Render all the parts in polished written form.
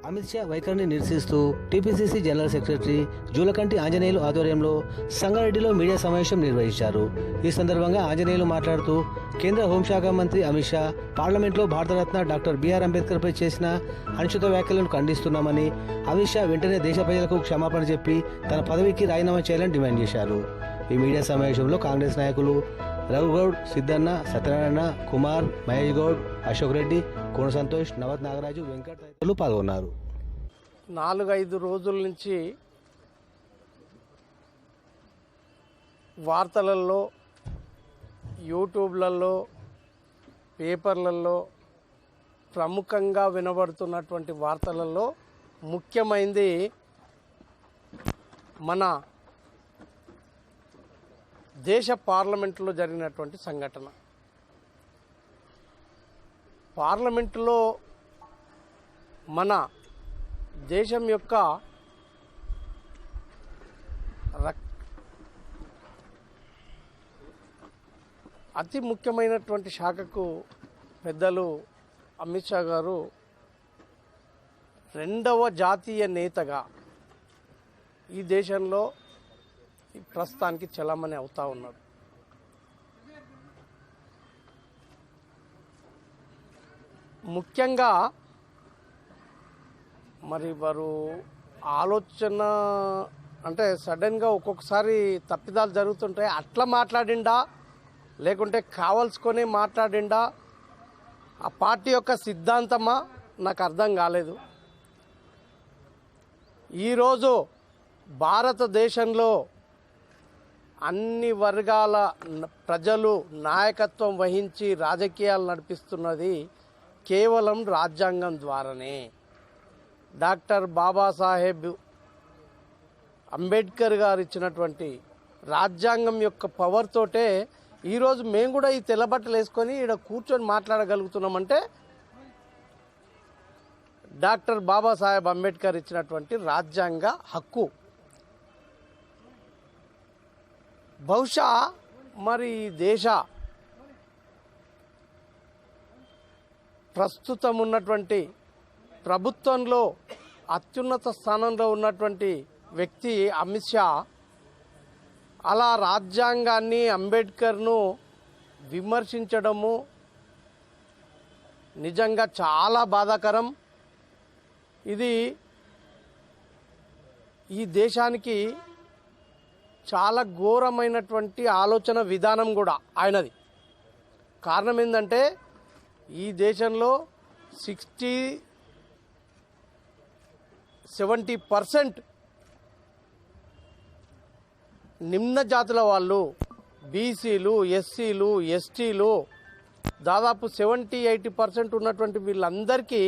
అమిత్ షా వైఖరిని నిరసిస్తూ TPCC general secretary Julakanti Anjaneyulu ఆధ్వర్యంలో సంగారెడ్డిలో మీడియా సమావేశం నిర్వహించారు. ఈ సందర్భంగా ఆంజనేయులు మాట్లాడుతూ కేంద్ర హోంశాఖ మంత్రి అమిత్ షా పార్లమెంట్లో భారతరత్న డాక్టర్ బిఆర్ అంబేద్కర్ పై చేసిన అనుచిత వ్యాఖ్యలను ఖండిస్తున్నామని, అమిత్ షా వెంటనే దేశ ప్రజలకు క్షమాపణ చెప్పి తన పదవికి రాజీనామా చేయాలని డిమాండ్ చేశారు. ఈ మీడియా సమావేశంలో కాంగ్రెస్ నాయకులు రఘుగౌడ్, సిద్దన్న, సత్యనారాయణ, కుమార్, మహేష్ గౌడ్, అశోక్ రెడ్డి, కోన సంతోష్, నవత్ నాగరాజు, వెంకట్ తదితరులు పాల్గొన్నారు. 4-5 రోజుల నుంచి వార్తలలో, యూట్యూబ్లలో, పేపర్లలో ప్రముఖంగా వినబడుతున్నటువంటి వార్తలలో ముఖ్యమైనది మన దేశ పార్లమెంటులో జరిగినటువంటి సంఘటన. పార్లమెంటులో మన దేశం యొక్క అతి ముఖ్యమైనటువంటి శాఖకు పెద్దలు అమిత్ షా గారు 2వ జాతీయ నేతగా ఈ దేశంలో ప్రస్తుతానికి చలామణి అవుతా ఉన్నారు. ముఖ్యంగా మరి వారు ఆలోచన అంటే సడన్గా ఒక్కొక్కసారి తప్పిదాలు జరుగుతుంటాయి. అట్లా మాట్లాడిండా లేకుంటే కావాల్సుకొని మాట్లాడిండా, ఆ పార్టీ యొక్క సిద్ధాంతమా నాకు అర్థం కాలేదు. ఈరోజు భారతదేశంలో అన్ని వర్గాల ప్రజలు నాయకత్వం వహించి రాజకీయాలు నడిపిస్తున్నది కేవలం రాజ్యాంగం ద్వారానే. డాక్టర్ బాబాసాహెబ్ అంబేద్కర్ గారు ఇచ్చినటువంటి రాజ్యాంగం యొక్క పవర్ తోటే ఈరోజు మేము కూడా ఈ తెల్లబట్టలు వేసుకొని ఇక్కడ కూర్చొని మాట్లాడగలుగుతున్నామంటే డాక్టర్ బాబాసాహెబ్ అంబేద్కర్ ఇచ్చినటువంటి రాజ్యాంగ హక్కు. బహుశా మరి దేశ ప్రస్తుతం ఉన్నటువంటి ప్రభుత్వంలో అత్యున్నత స్థానంలో ఉన్నటువంటి వ్యక్తి అమిత్ షా అలా రాజ్యాంగాన్ని, అంబేద్కర్ను విమర్శించడము నిజంగా చాలా బాధాకరం. ఇది ఈ దేశానికి చాలా ఘోరమైనటువంటి ఆలోచన విధానం కూడా ఆయనది. కారణం ఏంటంటే ఈ దేశంలో 60-70% నిమ్న జాతుల వాళ్ళు, బీసీలు, ఎస్సీలు, ఎస్టీలు, దాదాపు 70-80% ఉన్నటువంటి వీళ్ళందరికీ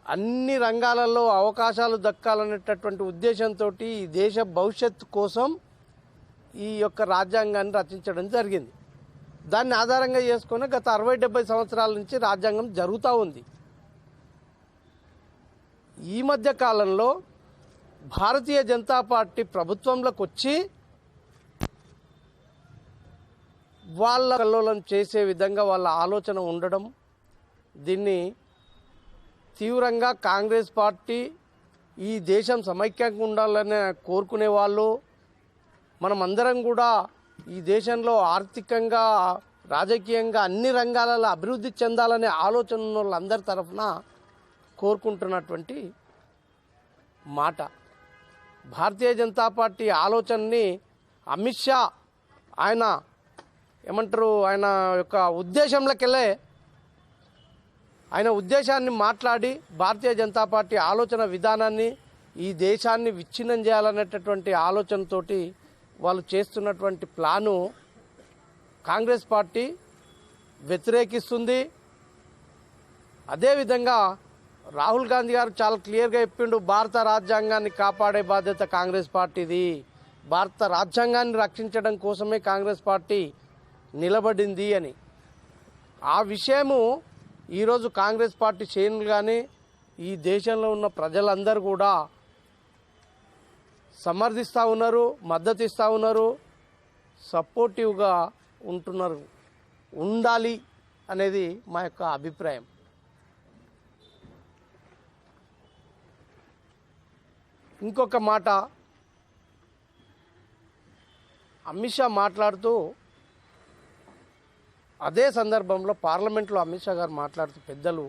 అన్ని రంగాలలో అవకాశాలు దక్కాలనేటటువంటి ఉద్దేశంతో ఈ దేశ భవిష్యత్తు కోసం ఈ యొక్క రాజ్యాంగాన్ని రచించడం జరిగింది. దాన్ని ఆధారంగా చేసుకుని గత 60-70 సంవత్సరాల నుంచి రాజ్యాంగం జరుగుతూ ఉంది. ఈ మధ్య కాలంలో భారతీయ జనతా పార్టీ ప్రభుత్వంలోకి వచ్చి వాళ్ళ కల్లోలం చేసే విధంగా వాళ్ళ ఆలోచన ఉండడం, దీన్ని తీవ్రంగా కాంగ్రెస్ పార్టీ ఈ దేశం సమైక్యంగా ఉండాలని కోరుకునే వాళ్ళు, మనమందరం కూడా ఈ దేశంలో ఆర్థికంగా, రాజకీయంగా అన్ని రంగాలలో అభివృద్ధి చెందాలనే ఆలోచన ఉన్న వాళ్ళందరి తరఫున కోరుకుంటున్నటువంటి మాట. భారతీయ జనతా పార్టీ ఆలోచనని అమిత్ షా ఆయన ఆయన యొక్క ఉద్దేశంలోకెళ్ళే ఆయన ఉద్దేశాన్ని మాట్లాడి భారతీయ జనతా పార్టీ ఆలోచన విధానాన్ని ఈ దేశాన్ని విచ్ఛిన్నం చేయాలనేటటువంటి ఆలోచనతోటి వాళ్ళు చేస్తున్నటువంటి ప్లాను కాంగ్రెస్ పార్టీ వ్యతిరేకిస్తుంది. అదేవిధంగా రాహుల్ గాంధీ గారు చాలా క్లియర్గా చెప్పిండు, భారత రాజ్యాంగాన్ని కాపాడే బాధ్యత కాంగ్రెస్ పార్టీది, భారత రాజ్యాంగాన్ని రక్షించడం కోసమే కాంగ్రెస్ పార్టీ నిలబడింది అని. ఆ విషయము ఈరోజు కాంగ్రెస్ పార్టీ శ్రేణులు కానీ ఈ దేశంలో ఉన్న ప్రజలందరూ కూడా సమర్థిస్తూ ఉన్నారు, మద్దతు ఇస్తూ ఉన్నారు, సపోర్టివ్గా ఉండాలి అనేది మా యొక్క అభిప్రాయం. ఇంకొక మాట, అమిత్ షా మాట్లాడుతూ అదే సందర్భంలో పార్లమెంట్లో అమిత్ షా గారు మాట్లాడుతూ పెద్దలు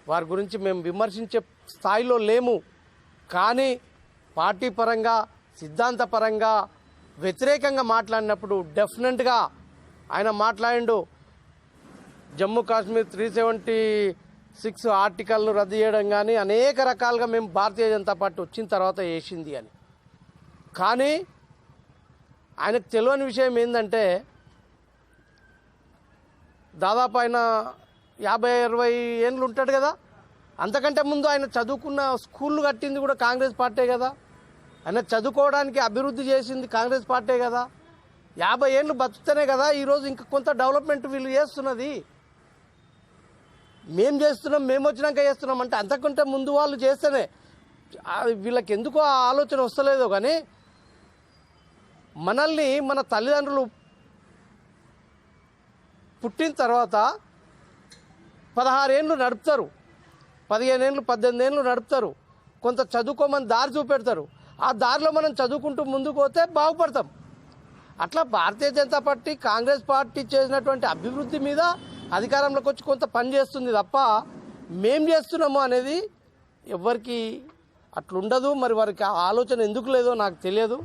వారి గురించి మేము విమర్శించే స్థాయిలో లేము, కానీ పార్టీ పరంగా సిద్ధాంతపరంగా వ్యతిరేకంగా మాట్లాడినప్పుడు డెఫినెట్గా ఆయన మాట్లాడిండు. జమ్మూ కాశ్మీర్ 376 ఆర్టికల్ను రద్దు చేయడం కానీ అనేక రకాలుగా మేము భారతీయ జనతా పార్టీ వచ్చిన తర్వాత చేసింది అని. కానీ ఆయనకు తెలియని విషయం ఏంటంటే దాదాపు ఆయన 50-60 ఏళ్ళు ఉంటాడు కదా. అంతకంటే ముందు ఆయన చదువుకున్న స్కూళ్ళు కట్టింది కూడా కాంగ్రెస్ పార్టీ కదా. ఆయన చదువుకోవడానికి అభివృద్ధి చేసింది కాంగ్రెస్ పార్టీ కదా. 50 ఏళ్ళు బతుకుతేనే కదా ఈరోజు ఇంకా కొంత డెవలప్మెంట్ వీళ్ళు చేస్తున్నది. మేము చేస్తున్నాం, మేము వచ్చినాక చేస్తున్నాం అంటే అంతకంటే ముందు వాళ్ళు చేస్తేనే. వీళ్ళకి ఎందుకో ఆ ఆలోచన వస్తలేదో కానీ మనల్ని మన తల్లిదండ్రులు పుట్టిన తర్వాత 16 ఏళ్ళు నడుపుతారు, 15 ఏళ్ళు 18 ఏళ్ళు నడుపుతారు, కొంత చదువుకోమని దారి చూపెడతారు. ఆ దారిలో మనం చదువుకుంటూ ముందుకు పోతే బాగుపడతాం. అట్లా భారతీయ జనతా పార్టీ కాంగ్రెస్ పార్టీ చేసినటువంటి అభివృద్ధి మీద అధికారంలోకి వచ్చి కొంత పని చేస్తుంది తప్ప మేం చేస్తున్నాము అనేది ఎవరికి అట్లుండదు. మరి వారికి ఆ ఆలోచన ఎందుకు లేదో నాకు తెలియదు.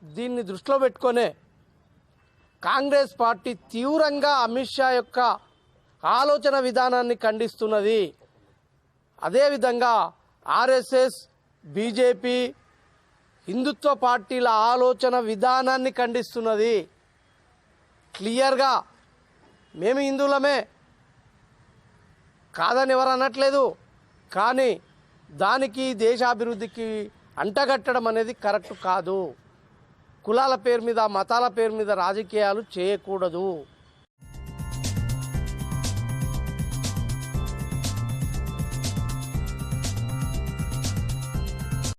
దీన్ని దృష్టిలో పెట్టుకొనే కాంగ్రెస్ పార్టీ తీవ్రంగా అమిత్ షా యొక్క ఆలోచన విధానాన్ని ఖండిస్తున్నది. అదేవిధంగా ఆర్ఎస్ఎస్, బీజేపీ, హిందుత్వ పార్టీల ఆలోచన విధానాన్ని ఖండిస్తున్నది. క్లియర్గా మేము హిందువులమే కాదని ఎవరు అనట్లేదు, కానీ దానికి దేశాభివృద్ధికి అంటగట్టడం అనేది కరెక్ట్ కాదు. కులాల పేరు మీద, మతాల పేరు మీద రాజకీయాలు చేయకూడదు.